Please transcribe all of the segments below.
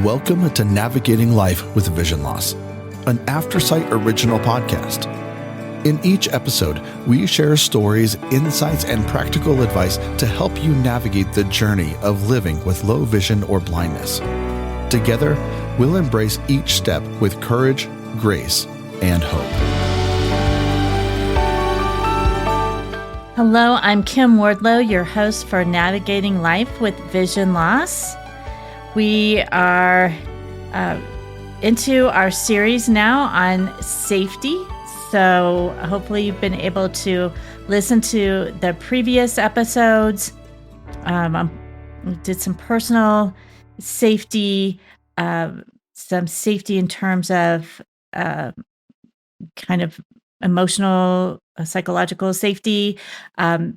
Welcome to Navigating Life with Vision Loss, an Aftersight original podcast. In each episode, we share stories, insights, and practical advice to help you navigate the journey of living with low vision or blindness. Together, we'll embrace each step with courage, grace, and hope. Hello, I'm Kim Wardlow, your host for Navigating Life with Vision Loss. We are into our series now on safety. So hopefully you've been able to listen to the previous episodes. We did some personal safety, some safety in terms of kind of emotional, psychological safety.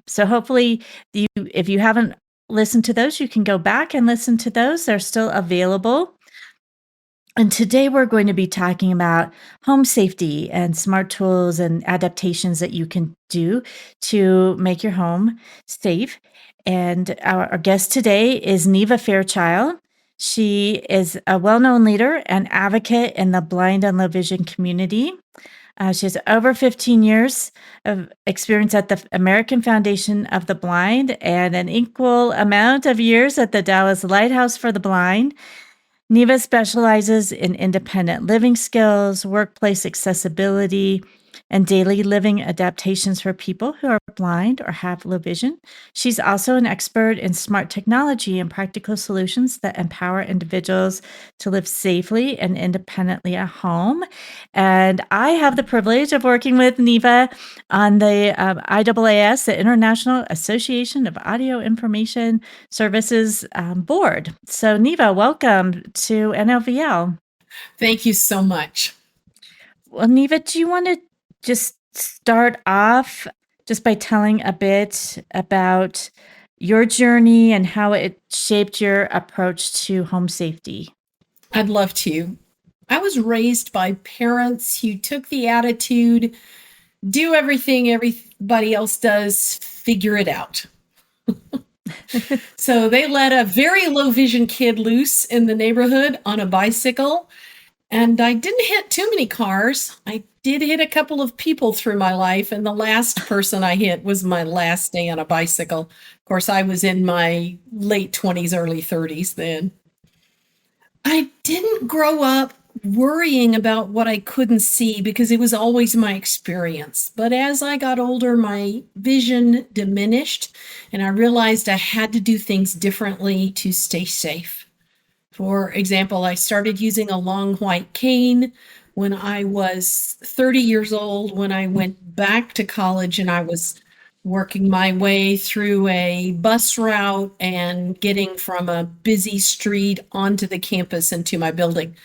So hopefully if you haven't listened to those, you can go back and listen to those. They're still available. And today we're going to be talking about home safety and smart tools and adaptations that you can do to make your home safe. And our guest today is Neva Fairchild. She is a well-known leader and advocate in the blind and low vision community. She has over 15 years of experience at the American Foundation of the Blind and an equal amount of years at the Dallas Lighthouse for the Blind. Neva specializes in independent living skills, workplace accessibility, and daily living adaptations for people who are blind or have low vision. She's also an expert in smart technology and practical solutions that empower individuals to live safely and independently at home. And I have the privilege of working with Neva on the IAAS, the International Association of Audio Information Services board. So Neva, welcome to NLVL. Thank you so much. Well, Neva, do you want to just start off just by telling a bit about your journey and how it shaped your approach to home safety? I'd love to. I was raised by parents who took the attitude, do everything everybody else does, figure it out. So they let a very low vision kid loose in the neighborhood on a bicycle. And I didn't hit too many cars. I did hit a couple of people through my life. And the last person I hit was my last day on a bicycle. Of course, I was in my late 20s, early 30s then. I didn't grow up worrying about what I couldn't see because it was always my experience. But as I got older, my vision diminished and I realized I had to do things differently to stay safe. For example, I started using a long white cane when I was 30 years old, when I went back to college and I was working my way through a bus route and getting from a busy street onto the campus and to my building.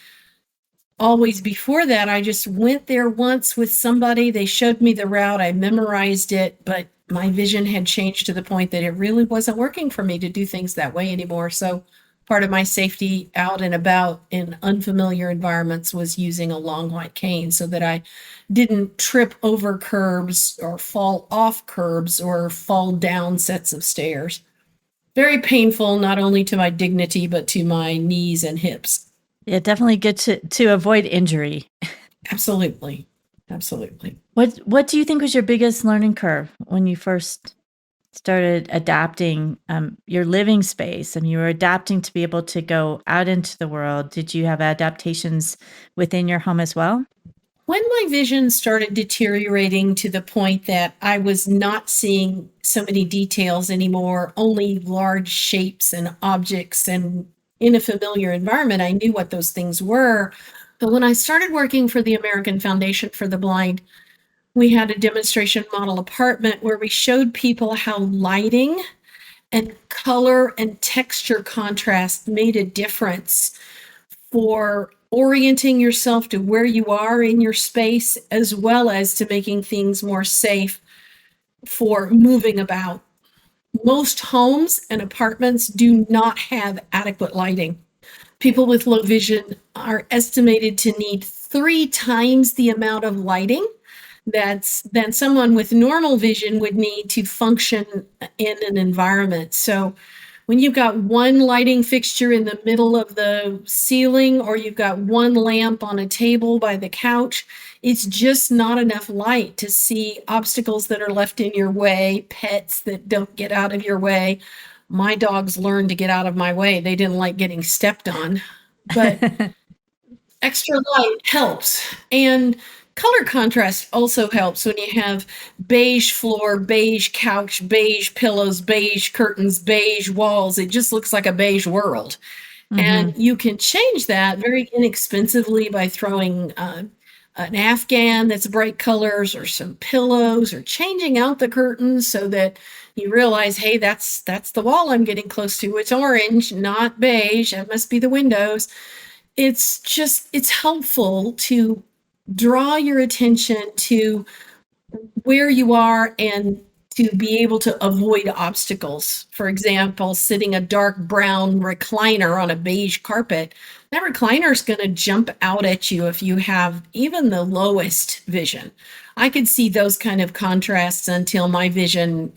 Always before that, I just went there once with somebody. They showed me the route. I memorized it, but my vision had changed to the point that it really wasn't working for me to do things that way anymore. So part of my safety out and about in unfamiliar environments was using a long white cane so that I didn't trip over curbs or fall off curbs or fall down sets of stairs. Very painful, not only to my dignity, but to my knees and hips. Yeah, definitely good to avoid injury. Absolutely. Absolutely. What do you think was your biggest learning curve when you first started adapting your living space and you were adapting to be able to go out into the world? Did you have adaptations within your home as well? When my vision started deteriorating to the point that I was not seeing so many details anymore, only large shapes and objects, and in a familiar environment, I knew what those things were. But when I started working for the American Foundation for the Blind, we had a demonstration model apartment where we showed people how lighting and color and texture contrast made a difference for orienting yourself to where you are in your space, as well as to making things more safe for moving about. Most homes and apartments do not have adequate lighting. People with low vision are estimated to need 3 times the amount of lighting than someone with normal vision would need to function in an environment. So When you've got one lighting fixture in the middle of the ceiling, or you've got one lamp on a table by the couch, it's just not enough light to see obstacles that are left in your way, pets that don't get out of your way. My dogs learned to get out of my way. They didn't like getting stepped on, but extra light helps. And color contrast also helps when you have beige floor, beige couch, beige pillows, beige curtains, beige walls. It just looks like a beige world. And you can change that very inexpensively by throwing an Afghan that's bright colors, or some pillows, or changing out the curtains so that you realize, hey, that's the wall I'm getting close to. It's orange, not beige. That must be the windows. It's helpful to draw your attention to where you are and to be able to avoid obstacles. For example, sitting a dark brown recliner on a beige carpet, that recliner is going to jump out at you if you have even the lowest vision. I could see those kind of contrasts until my vision,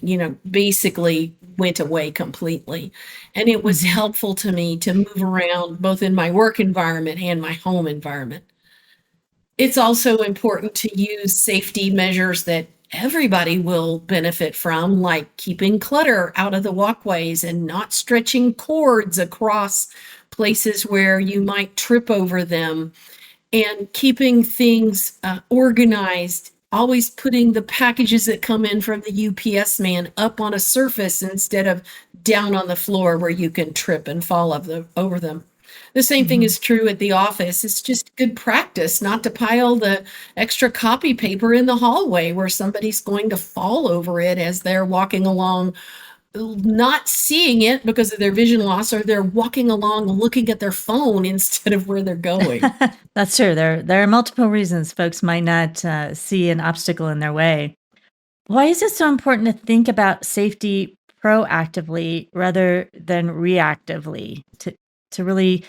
basically went away completely. And it was helpful to me to move around both in my work environment and my home environment. It's also important to use safety measures that everybody will benefit from, like keeping clutter out of the walkways and not stretching cords across places where you might trip over them, and keeping things organized, always putting the packages that come in from the UPS man up on a surface instead of down on the floor where you can trip and fall over them. The same thing is true at the office. It's just good practice not to pile the extra copy paper in the hallway where somebody's going to fall over it as they're walking along, not seeing it because of their vision loss, or they're walking along looking at their phone instead of where they're going. That's true. There are multiple reasons folks might not see an obstacle in their way. Why is it so important to think about safety proactively rather than reactively, to really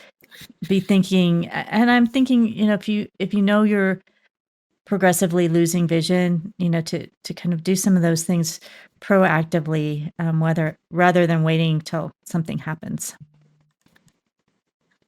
be thinking? And I'm thinking, if you know you're progressively losing vision, to kind of do some of those things proactively, rather than waiting till something happens.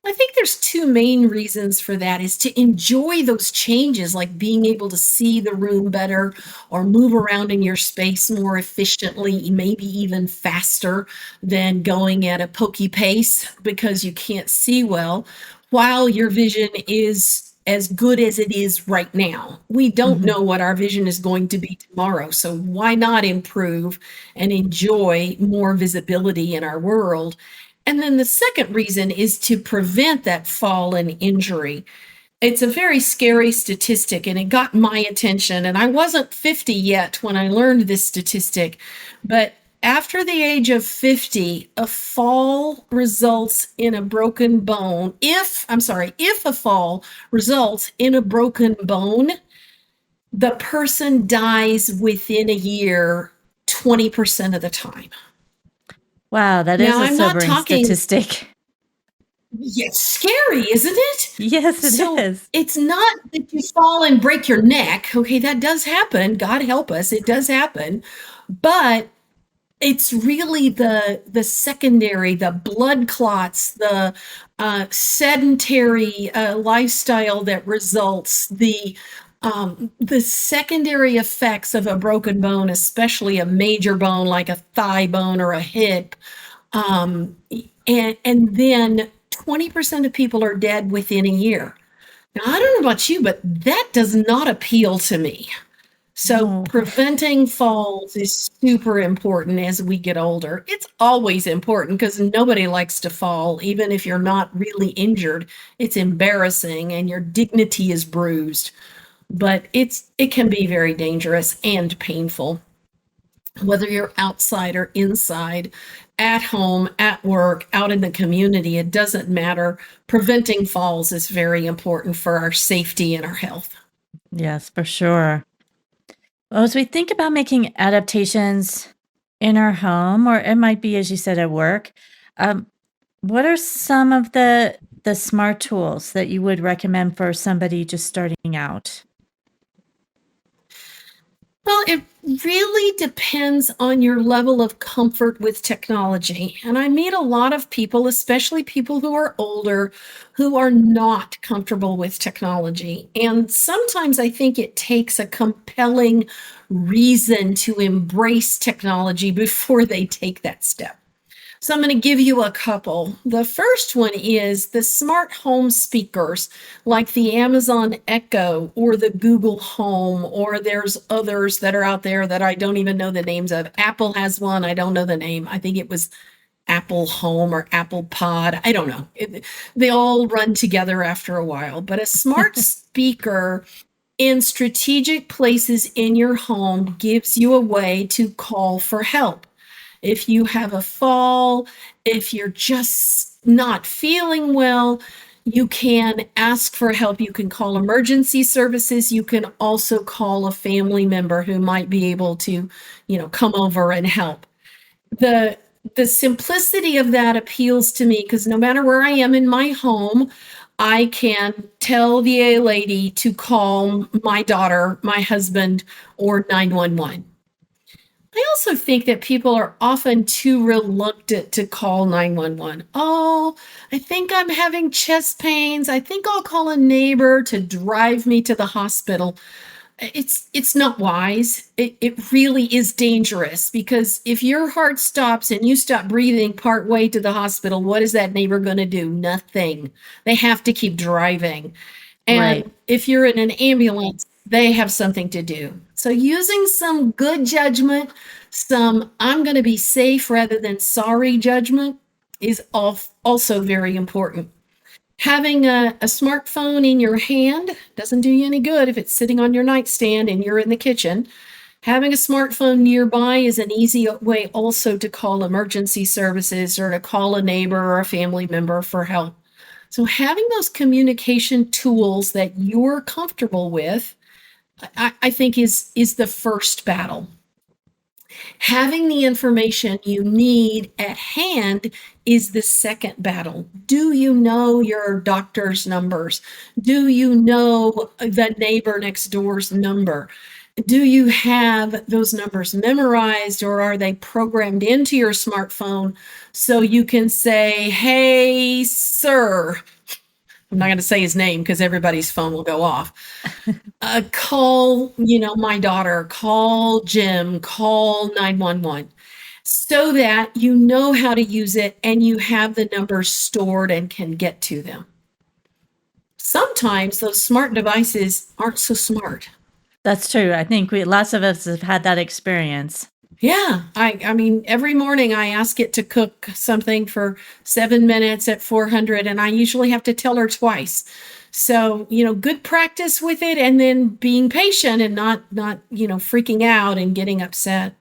I think there's two main reasons for that, is to enjoy those changes, like being able to see the room better or move around in your space more efficiently, maybe even faster than going at a pokey pace because you can't see well, while your vision is as good as it is right now. We don't know what our vision is going to be tomorrow, so why not improve and enjoy more visibility in our world? And then the second reason is to prevent that fall and injury. It's a very scary statistic, and it got my attention. And I wasn't 50 yet when I learned this statistic, but after the age of 50, a fall results in a broken bone. If a fall results in a broken bone, the person dies within a year 20% of the time. Wow, that is Now, a I'm not sobering talking. statistic. It's scary, isn't it? Yes, it So is. it's not that you fall and break your neck. Okay, that does happen. God help us, it does happen. But it's really the secondary, the blood clots, the sedentary lifestyle that results, the secondary effects of a broken bone, especially a major bone like a thigh bone or a hip. And then 20% of people are dead within a year. Now, I don't know about you, but that does not appeal to me. So No. preventing falls is super important as we get older. It's always important because nobody likes to fall, even if you're not really injured. It's embarrassing and your dignity is bruised. But it can be very dangerous and painful. Whether you're outside or inside, at home, at work, out in the community, it doesn't matter. Preventing falls is very important for our safety and our health. Yes, for sure. Well, as we think about making adaptations in our home, or it might be, as you said, at work, what are some of the smart tools that you would recommend for somebody just starting out? Well, it really depends on your level of comfort with technology. And I meet a lot of people, especially people who are older, who are not comfortable with technology. And sometimes I think it takes a compelling reason to embrace technology before they take that step. So I'm going to give you a couple. The first one is the smart home speakers, like the Amazon Echo or the Google Home, or there's others that are out there that I don't even know the names of. Apple has one. I don't know the name. I think it was Apple Home or Apple Pod. I don't know. They all run together after a while. But a smart speaker in strategic places in your home gives you a way to call for help. If you have a fall, if you're just not feeling well, you can ask for help. You can call emergency services. You can also call a family member who might be able to, come over and help. The simplicity of that appeals to me because no matter where I am in my home, I can tell the lady to call my daughter, my husband, or 911. I also think that people are often too reluctant to call 911. Oh, I think I'm having chest pains. I think I'll call a neighbor to drive me to the hospital. It's not wise. It really is dangerous because if your heart stops and you stop breathing part way to the hospital, what is that neighbor going to do? Nothing. They have to keep driving. And Right. if you're in an ambulance, they have something to do. So using some good judgment, some I'm going to be safe rather than sorry judgment is also very important. Having a smartphone in your hand doesn't do you any good if it's sitting on your nightstand and you're in the kitchen. Having a smartphone nearby is an easy way also to call emergency services or to call a neighbor or a family member for help. So having those communication tools that you're comfortable with, I think is the first battle. Having the information you need at hand is the second battle. Do you know your doctor's numbers? Do you know the neighbor next door's number? Do you have those numbers memorized or are they programmed into your smartphone so you can say, hey, sir, I'm not going to say his name because everybody's phone will go off. Call, my daughter, call Jim, call 911 so that you know how to use it and you have the numbers stored and can get to them. Sometimes those smart devices aren't so smart. That's true. I think lots of us have had that experience. Yeah, I mean, every morning I ask it to cook something for 7 minutes at 400, and I usually have to tell her twice. So, good practice with it, and then being patient and not freaking out and getting upset.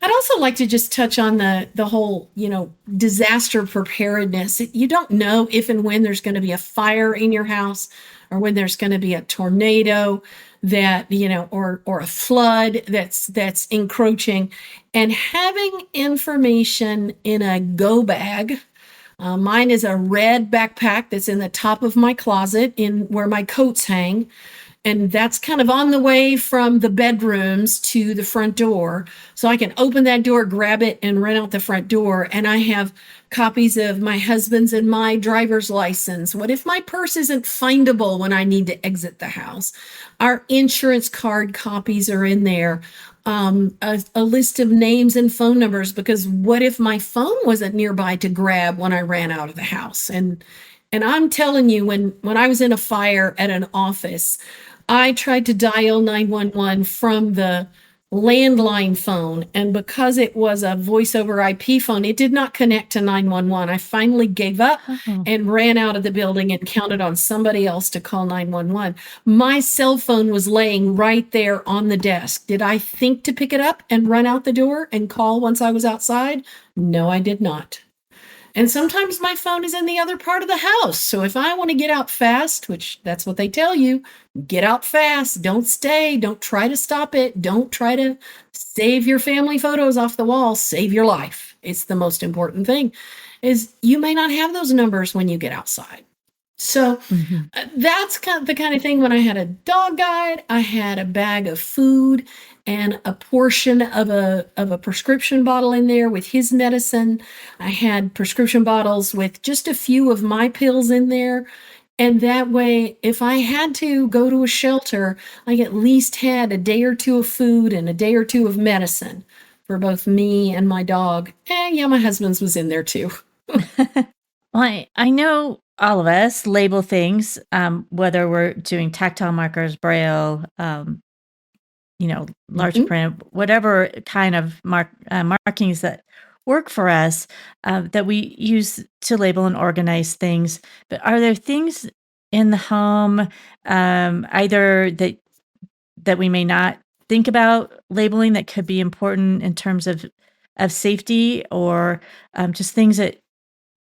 I'd also like to just touch on the whole, disaster preparedness. You don't know if and when there's going to be a fire in your house or when there's going to be a tornado that, or a flood that's encroaching, and having information in a go bag. Mine is a red backpack that's in the top of my closet in where my coats hang. And that's kind of on the way from the bedrooms to the front door. So I can open that door, grab it, and run out the front door. And I have copies of my husband's and my driver's license. What if my purse isn't findable when I need to exit the house? Our insurance card copies are in there. A list of names and phone numbers, because what if my phone wasn't nearby to grab when I ran out of the house? And I'm telling you, when I was in a fire at an office, I tried to dial 911 from the landline phone. And because it was a voice over IP phone, it did not connect to 911. I finally gave up and ran out of the building and counted on somebody else to call 911. My cell phone was laying right there on the desk. Did I think to pick it up and run out the door and call once I was outside? No, I did not. And sometimes my phone is in the other part of the house. So if I want to get out fast, which that's what they tell you, get out fast, don't stay, don't try to stop it, don't try to save your family photos off the wall, save your life. It's the most important thing, is you may not have those numbers when you get outside. So that's the kind of thing. When I had a dog guide, I had a bag of food, and a portion of a prescription bottle in there with his medicine. I had prescription bottles with just a few of my pills in there. And that way, if I had to go to a shelter, I at least had a day or two of food and a day or two of medicine for both me and my dog. And yeah, my husband's was in there too. Well, I know all of us label things, whether we're doing tactile markers, Braille, large Mhm. print, whatever kind of markings that work for us, that we use to label and organize things. But are there things in the home, either that we may not think about labeling that could be important in terms of safety, or just things that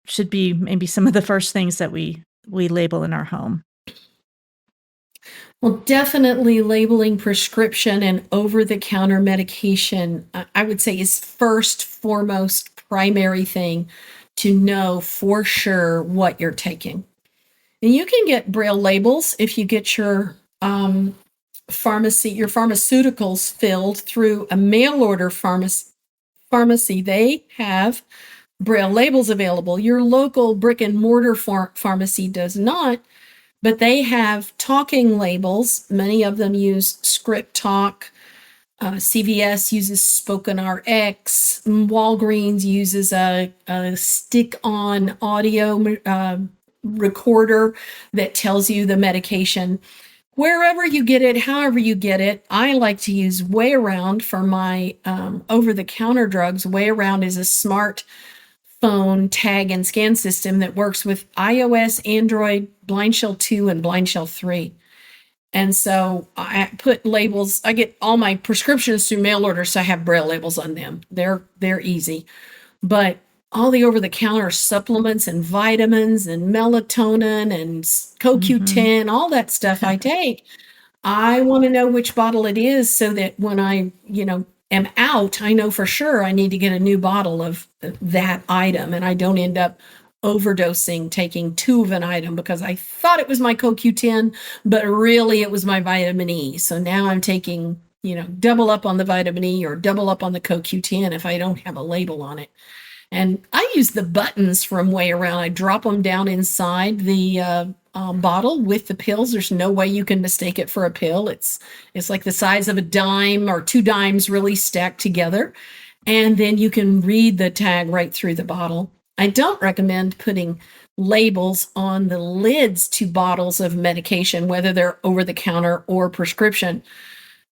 should be maybe some of the first things that we label in our home? Well, definitely labeling prescription and over-the-counter medication, I would say, is first, foremost, primary thing to know for sure what you're taking. And you can get Braille labels if you get your your pharmaceuticals filled through a mail order pharmacy. They have Braille labels available. Your local brick and mortar pharmacy does not, but they have talking labels. Many of them use ScriptTalk. CVS uses Spoken RX. Walgreens uses a stick-on audio recorder that tells you the medication. Wherever you get it, however you get it, I like to use WayAround for my over-the-counter drugs. WayAround is a smart phone tag and scan system that works with iOS, Android, Blind Shell 2, and Blind Shell 3. And so I put labels. I get all my prescriptions through mail order, so I have Braille labels on them. They're easy. But all the over-the-counter supplements and vitamins and melatonin and CoQ10, all that stuff I take, I want to know which bottle it is so that when I, am out, I know for sure I need to get a new bottle of that item, and I don't end up overdosing taking two of an item because I thought it was my CoQ10, but really it was my vitamin E. So now I'm taking, double up on the vitamin E or double up on the CoQ10 if I don't have a label on it. And I use the buttons from WayAround. I drop them down inside the bottle with the pills. There's no way you can mistake it for a pill. It's like the size of a dime or two dimes really stacked together. And then you can read the tag right through the bottle. I don't recommend putting labels on the lids to bottles of medication, whether they're over the counter or prescription.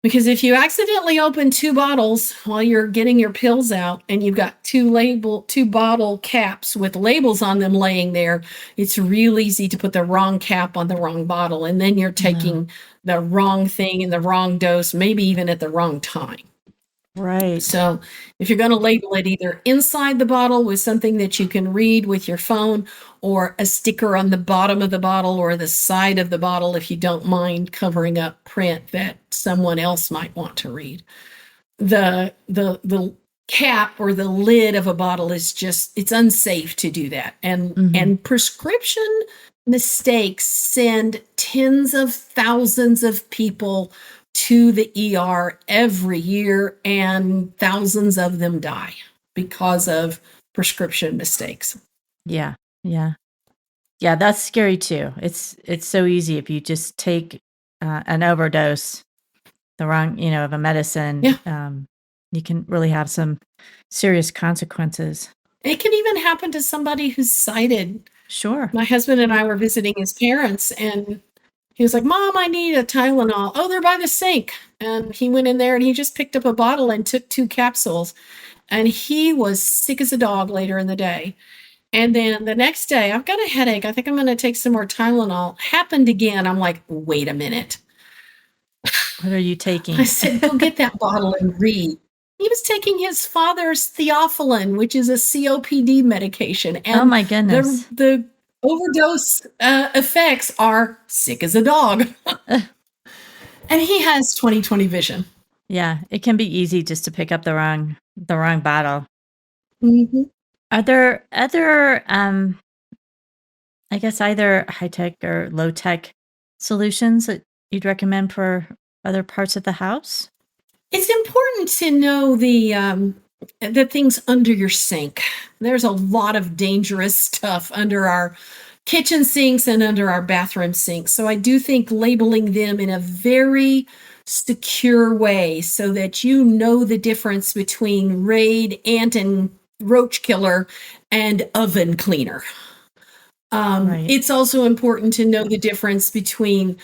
Because if you accidentally open two bottles while you're getting your pills out and you've got two bottle caps with labels on them laying there, it's real easy to put the wrong cap on the wrong bottle. And then you're taking the wrong thing in the wrong dose, maybe even at the wrong time. Right. So if you're going to label it either inside the bottle with something that you can read with your phone, or a sticker on the bottom of the bottle or the side of the bottle if you don't mind covering up print that someone else might want to read. The cap or the lid of a bottle is it's unsafe to do that. And prescription mistakes send tens of thousands of people to the ER every year, and thousands of them die because of prescription mistakes. Yeah. That's scary too. It's so easy if you just take an overdose, the wrong, of a medicine. Yeah. You can really have some serious consequences. It can even happen to somebody who's sighted. Sure. My husband and I were visiting his parents, and he was like, "Mom, I need a Tylenol." "Oh, they're by the sink." And he went in there and he just picked up a bottle and took 2 capsules. And he was sick as a dog later in the day. And then the next day, "I've got a headache. I think I'm going to take some more Tylenol." Happened again. I'm like, "Wait a minute." What are you taking? I said, "Go get that bottle and read." He was taking his father's theophylline, which is a COPD medication. And oh my goodness. The overdose effects are sick as a dog. And he has 20/20 vision. Yeah, it can be easy just to pick up the wrong bottle. Mm-hmm. Are there other, I guess either high-tech or low-tech solutions that you'd recommend for other parts of the house? It's important to know the things under your sink. There's a lot of dangerous stuff under our kitchen sinks and under our bathroom sinks. So I do think labeling them in a very secure way so that you know the difference between Raid, ant, and roach killer and oven cleaner. Right. It's also important to know the difference between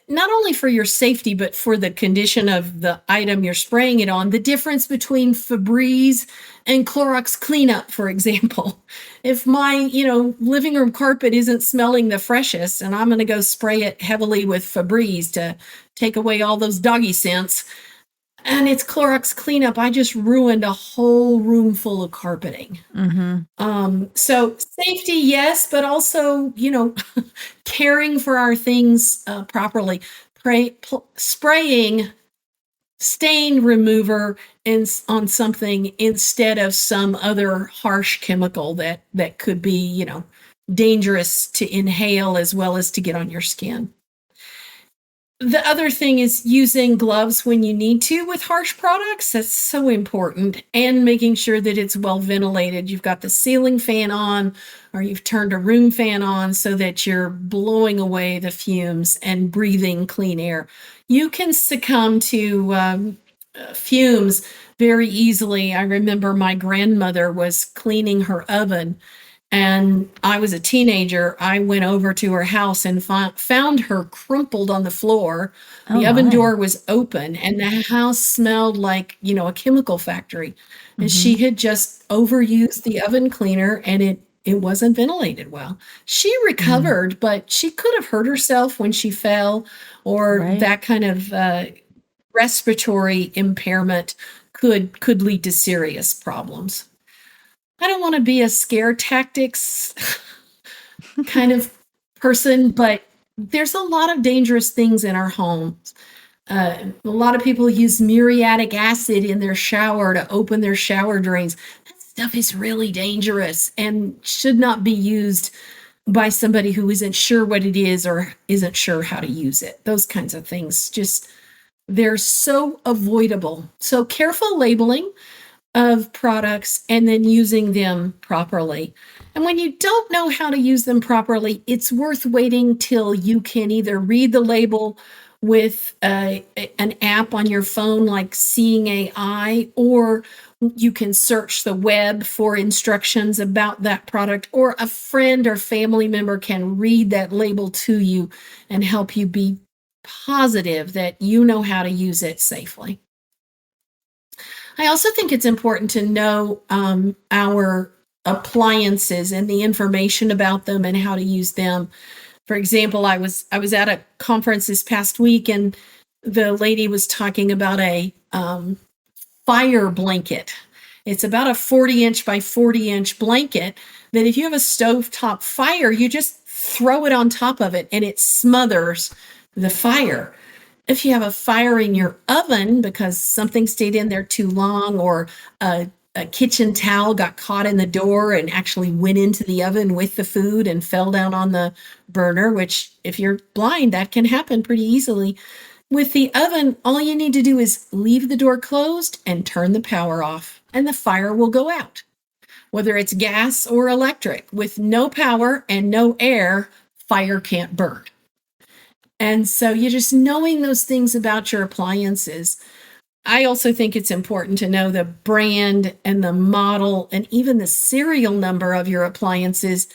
not only for your safety, but for the condition of the item you're spraying it on, the difference between Febreze and Clorox cleanup, for example. If my, living room carpet isn't smelling the freshest and I'm going to go spray it heavily with Febreze to take away all those doggy scents, and it's Clorox cleanup, I just ruined a whole room full of carpeting. So safety, yes, but also, caring for our things properly. Spraying stain remover on something instead of some other harsh chemical that could be, dangerous to inhale as well as to get on your skin. The other thing is using gloves when you need to with harsh products. That's so important. And making sure that it's well ventilated. You've got the ceiling fan on, or you've turned a room fan on so that you're blowing away the fumes and breathing clean air. You can succumb to fumes very easily. I remember my grandmother was cleaning her oven, and I was a teenager. I went over to her house and found her crumpled on the floor. Oh, The oven my. door was open, and the house smelled like, a chemical factory. And she had just overused the oven cleaner, and it wasn't ventilated well. She recovered, but she could have hurt herself when she fell, or Right. that kind of respiratory impairment could lead to serious problems. I don't want to be a scare tactics kind of person, but there's a lot of dangerous things in our homes. A lot of people use muriatic acid in their shower to open their shower drains. That stuff is really dangerous and should not be used by somebody who isn't sure what it is or isn't sure how to use it. Those kinds of things, they're so avoidable. So careful labeling of products and then using them properly. And when you don't know how to use them properly, it's worth waiting till you can either read the label with an app on your phone like Seeing AI, or you can search the web for instructions about that product, or a friend or family member can read that label to you and help you be positive that you know how to use it safely. I also think it's important to know our appliances and the information about them and how to use them. For example, I was at a conference this past week, and the lady was talking about a fire blanket. It's about a 40-inch by 40-inch blanket that if you have a stovetop fire, you just throw it on top of it and it smothers the fire. If you have a fire in your oven because something stayed in there too long, or a kitchen towel got caught in the door and actually went into the oven with the food and fell down on the burner, which if you're blind, that can happen pretty easily. With the oven, all you need to do is leave the door closed and turn the power off, and the fire will go out. Whether it's gas or electric, with no power and no air, fire can't burn. And so you're just knowing those things about your appliances. I also think it's important to know the brand and the model and even the serial number of your appliances,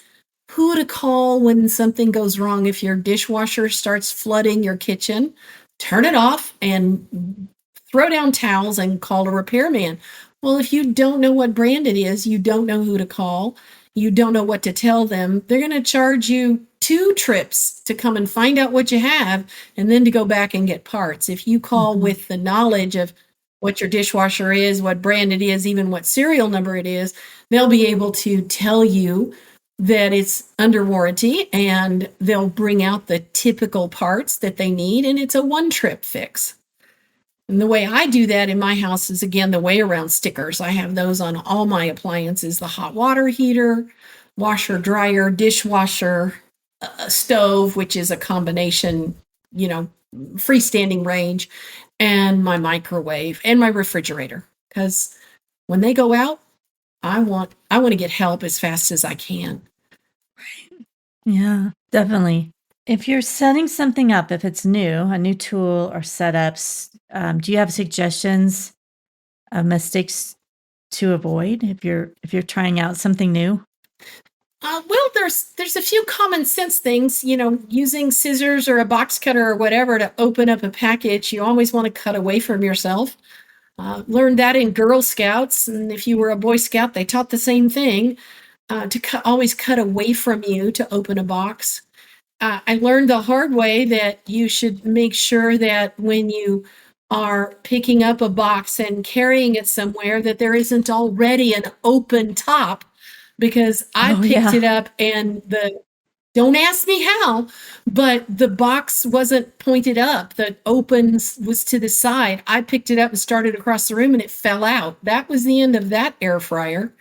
who to call when something goes wrong. If your dishwasher starts flooding your kitchen, turn it off and throw down towels and call a repairman. Well, if you don't know what brand it is, you don't know who to call, you don't know what to tell them, they're going to charge you 2 trips to come and find out what you have and then to go back and get parts. If you call with the knowledge of what your dishwasher is, what brand it is, even what serial number it is, they'll be able to tell you that it's under warranty, and they'll bring out the typical parts that they need, and it's a one-trip fix. And the way I do that in my house is, again, the WayAround stickers. I have those on all my appliances: the hot water heater, washer, dryer, dishwasher, stove, which is a combination, freestanding range, and my microwave and my refrigerator. Because when they go out, I want to get help as fast as I can. Yeah, definitely. If you're setting something up, if it's new, a new tool or setups, do you have suggestions of mistakes to avoid if you're trying out something new? Well, there's a few common sense things, using scissors or a box cutter or whatever to open up a package. You always want to cut away from yourself. Learned that in Girl Scouts, and if you were a Boy Scout, they taught the same thing, to always cut away from you to open a box. I learned the hard way that you should make sure that when you are picking up a box and carrying it somewhere, that there isn't already an open top, because I picked it up and don't ask me how, but the box wasn't pointed up. The open was to the side. I picked it up and started across the room and it fell out. That was the end of that air fryer.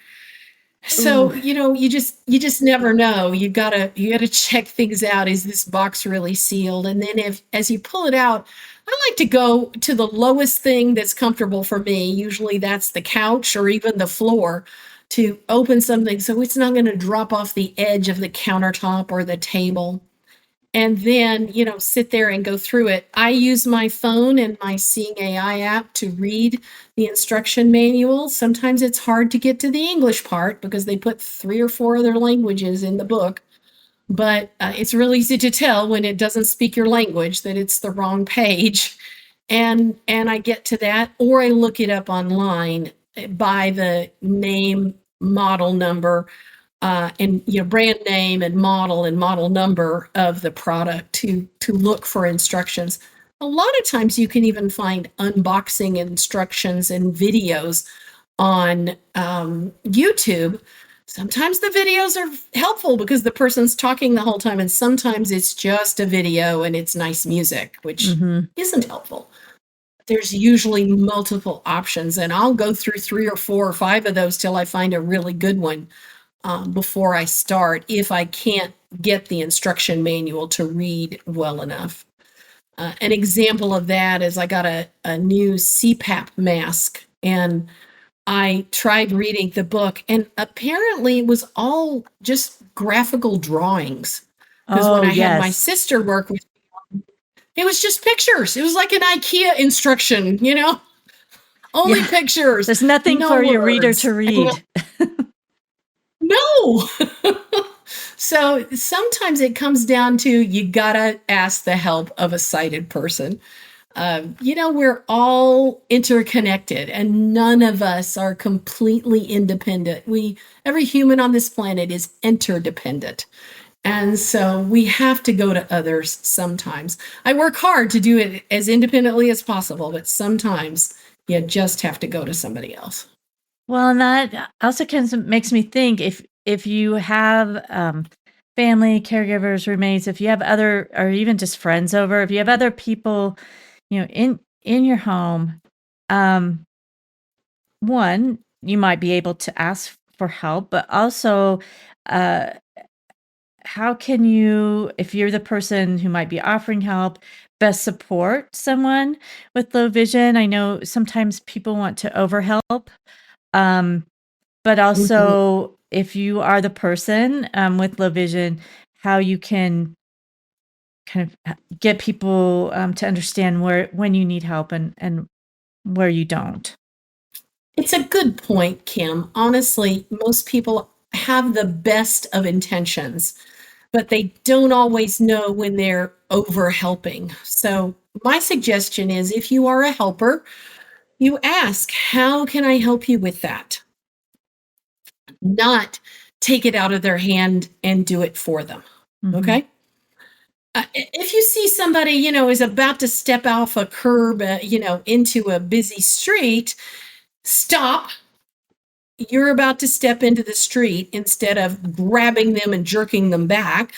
So, you just never know. You gotta check things out. Is this box really sealed? And then as you pull it out, I like to go to the lowest thing that's comfortable for me. Usually that's the couch or even the floor, to open something so it's not going to drop off the edge of the countertop or the table. And then, sit there and go through it. I use my phone and my Seeing AI app to read the instruction manual. Sometimes it's hard to get to the English part because they put 3 or 4 other languages in the book. But it's real easy to tell when it doesn't speak your language that it's the wrong page. And I get to that, or I look it up online by the name, model number, and brand name and model number of the product to look for instructions. A lot of times you can even find unboxing instructions and videos on YouTube. Sometimes the videos are helpful because the person's talking the whole time, and sometimes it's just a video and it's nice music, which isn't helpful. There's usually multiple options, and I'll go through 3 or 4 or 5 of those till I find a really good one before I start, if I can't get the instruction manual to read well enough. An example of that is I got a new CPAP mask, and I tried reading the book, and apparently it was all just graphical drawings. Because when I had my sister work with me, it was just pictures. It was like an IKEA instruction, only pictures. There's nothing for your reader to read. No. So sometimes it comes down to, you gotta ask the help of a sighted person. We're all interconnected, and none of us are completely independent. Every human on this planet is interdependent. And so we have to go to others sometimes. I work hard to do it as independently as possible, but sometimes you just have to go to somebody else. Well, and that also kind of makes me think, if you have family, caregivers, roommates, if you have other, or even just friends over, if you have other people, in your home, one, you might be able to ask for help, but also, how can you, if you're the person who might be offering help, best support someone with low vision? I know sometimes people want to overhelp, but also if you are the person with low vision, how you can kind of get people to understand when you need help and where you don't. It's a good point, Kim. Honestly, most people have the best of intentions, but they don't always know when they're over helping. So my suggestion is, if you are a helper, you ask, how can I help you with that? Not take it out of their hand and do it for them. Okay? If you see somebody, is about to step off a curb, into a busy street, stop. You're about to step into the street, instead of grabbing them and jerking them back.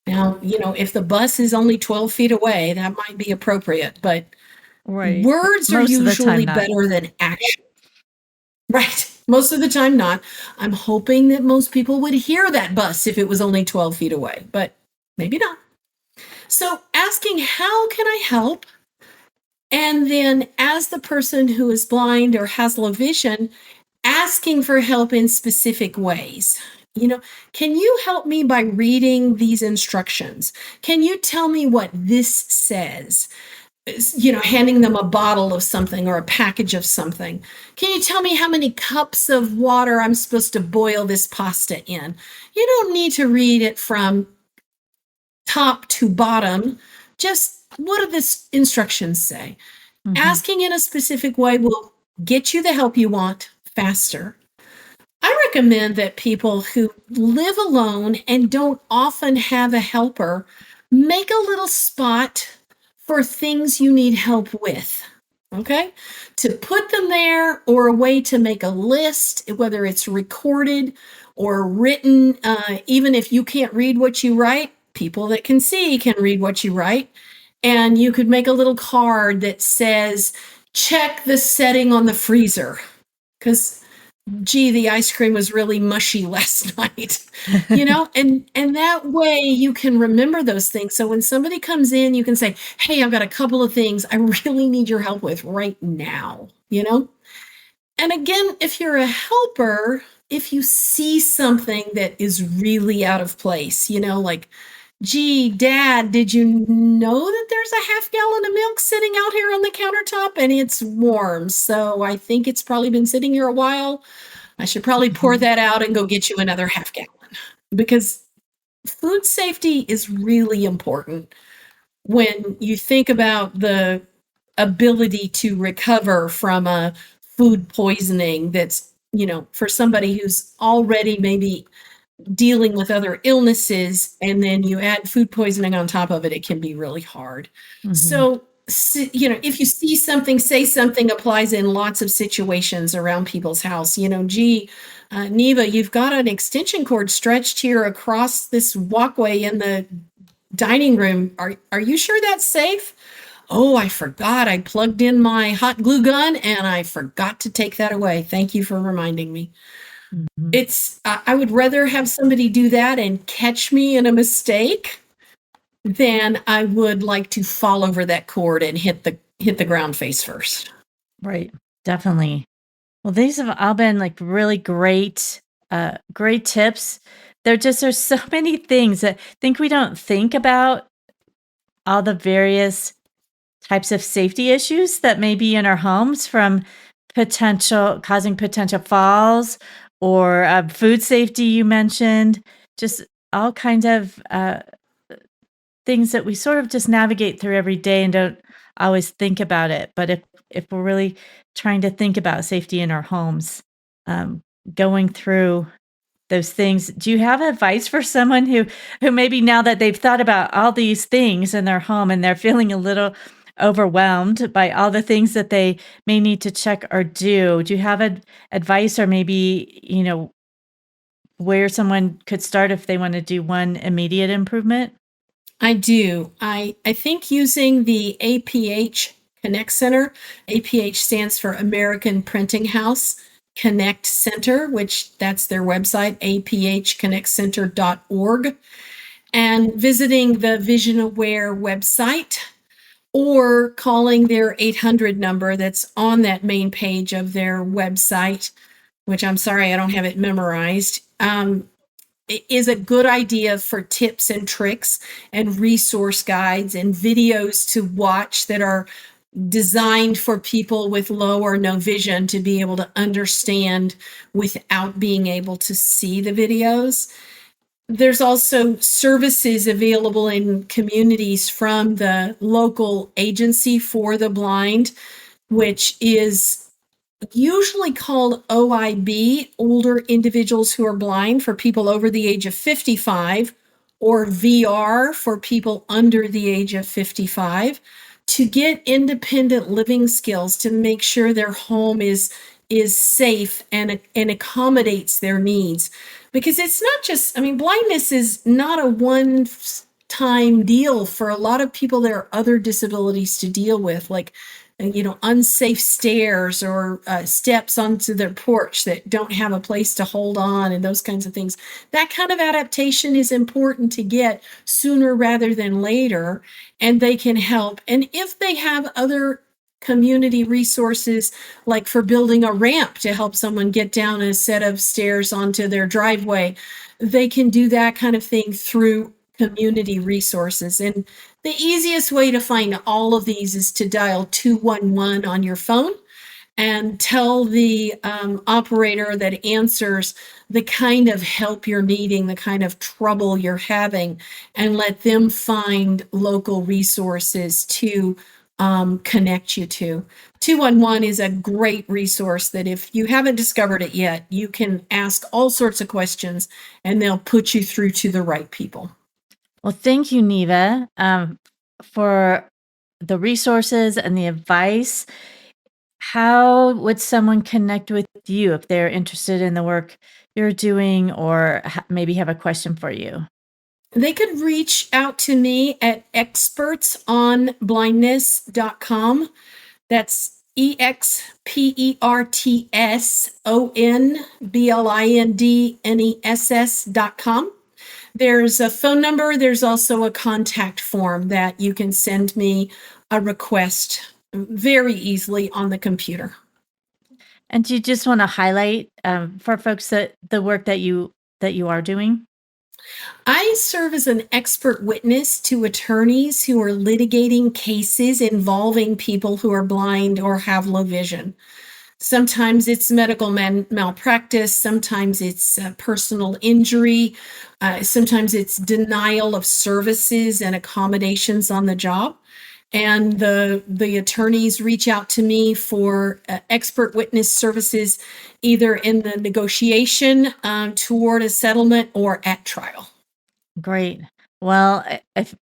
Now, if the bus is only 12 feet away, that might be appropriate, but words are usually better than action. Right. Most of the time not. I'm hoping that most people would hear that bus if it was only 12 feet away, but maybe not. So asking, how can I help, And then as the person who is blind or has low vision, asking for help in specific ways. Can you help me by reading these instructions? Can you tell me what this says? Handing them a bottle of something or a package of something. Can you tell me how many cups of water I'm supposed to boil this pasta in? You don't need to read it from top to bottom. Just what do the instructions say? Mhm. Asking in a specific way will get you the help you want faster. I recommend that people who live alone and don't often have a helper make a little spot for things you need help with. Okay? To put them there, or a way to make a list, whether it's recorded or written, even if you can't read what you write, people that can see can read what you write. And you could make a little card that says, check the setting on the freezer. Because gee, the ice cream was really mushy last night, and that way you can remember those things. So when somebody comes in, you can say, hey, I've got a couple of things I really need your help with right now. And again, if you're a helper, if you see something that is really out of place, like, gee, Dad, did you know that there's a half gallon of milk sitting out here on the countertop and it's warm? So I think it's probably been sitting here a while. I should probably pour that out and go get you another half gallon, because food safety is really important when you think about the ability to recover from a food poisoning that's, for somebody who's already maybe dealing with other illnesses, and then you add food poisoning on top of it, it can be really hard. So, if you see something, say something applies in lots of situations around people's house. Gee, Neva, you've got an extension cord stretched here across this walkway in the dining room. Are you sure that's safe? Oh, I forgot. I plugged in my hot glue gun and I forgot to take that away. Thank you for reminding me. I would rather have somebody do that and catch me in a mistake than I would like to fall over that cord and hit the ground face first. Right. Definitely. Well, these have all been like really great tips. There's so many things that I think we don't think about, all the various types of safety issues that may be in our homes, from causing potential falls, or food safety you mentioned, just all kinds of things that we sort of just navigate through every day and don't always think about it. But if we're really trying to think about safety in our homes, going through those things, do you have advice for someone who maybe, now that they've thought about all these things in their home and they're feeling a little overwhelmed by all the things that they may need to check or do you have advice, or maybe, where someone could start if they want to do one immediate improvement? I do. I think using the APH Connect Center, APH stands for American Printing House Connect Center, which that's their website, aphconnectcenter.org, and visiting the VisionAware website, or calling their 800 number that's on that main page of their website, which I'm sorry, I don't have it memorized. It is a good idea for tips and tricks and resource guides and videos to watch that are designed for people with low or no vision to be able to understand without being able to see the videos. There's also services available in communities from the local agency for the blind, which is usually called OIB, Older Individuals Who Are Blind, for people over the age of 55, or VR for people under the age of 55, to get independent living skills, to make sure their home is safe and accommodates their needs. Because it's not just, blindness is not a one-time deal. For a lot of people, there are other disabilities to deal with, like unsafe stairs, or steps onto their porch that don't have a place to hold on, and those kinds of things. That kind of adaptation is important to get sooner rather than later, and they can help. And if they have other community resources, like for building a ramp to help someone get down a set of stairs onto their driveway. They can do that kind of thing through community resources. And the easiest way to find all of these is to dial 211 on your phone and tell the operator that answers the kind of help you're needing, the kind of trouble you're having, and let them find local resources to connect you to. 211 is a great resource that if you haven't discovered it yet, you can ask all sorts of questions and they'll put you through to the right people. Well, thank you, Neva, for the resources and the advice. How would someone connect with you if they're interested in the work you're doing or maybe have a question for you? They could reach out to me at expertsonblindness.com. That's expertsonblindness.com. There's a phone number. There's also a contact form that you can send me a request very easily on the computer. And do you just want to highlight for folks that the work that you are doing? I serve as an expert witness to attorneys who are litigating cases involving people who are blind or have low vision. Sometimes it's medical malpractice, sometimes it's personal injury, sometimes it's denial of services and accommodations on the job. And the attorneys reach out to me for expert witness services, either in the negotiation toward a settlement or at trial. Great. Well, if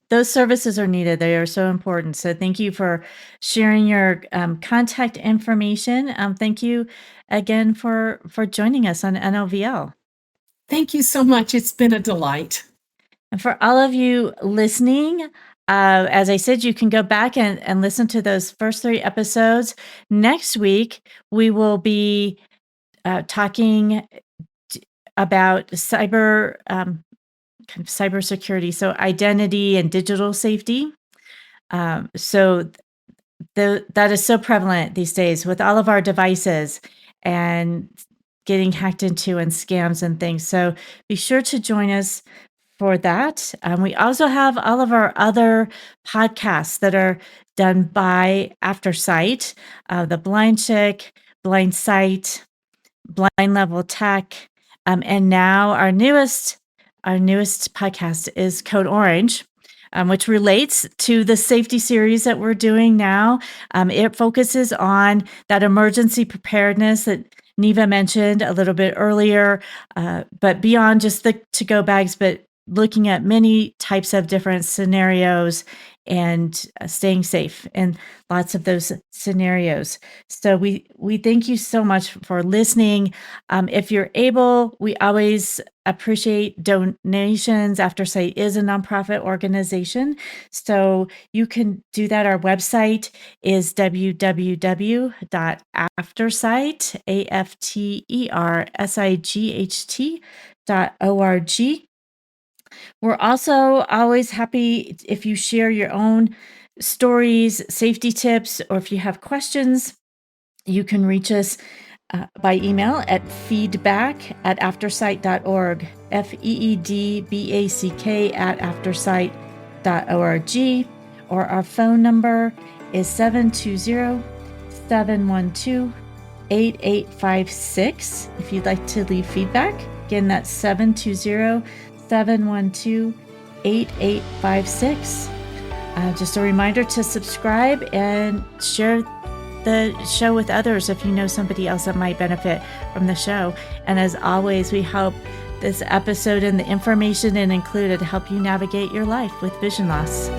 those services are needed, they are so important. So thank you for sharing your contact information. Thank you again for joining us on NLVL. Thank you so much. It's been a delight. And for all of you listening, as I said, you can go back and listen to those first 3 episodes. Next week, we will be talking about cybersecurity, so identity and digital safety. So that is so prevalent these days with all of our devices and getting hacked into and scams and things. So be sure to join us for that. We also have all of our other podcasts that are done by Aftersight, the Blind Chick, Blind Sight, Blind Level Tech, and now our newest podcast is Code Orange, which relates to the safety series that we're doing now. It focuses on that emergency preparedness that Neva mentioned a little bit earlier, but beyond just the to-go bags, but looking at many types of different scenarios and staying safe in lots of those scenarios. So we thank you so much for listening. If you're able, we always appreciate donations. Aftersight is a nonprofit organization, so you can do that. Our website is www.aftersight.org. We're also always happy if you share your own stories, safety tips, or if you have questions, you can reach us by email at feedback@aftersight.org, feedback@aftersight.org, or our phone number is 720-712-8856 if you'd like to leave feedback. Again, that's 720-712-8856. Just a reminder to subscribe and share the show with others if you know somebody else that might benefit from the show. And as always, we hope this episode and the information it included help you navigate your life with vision loss.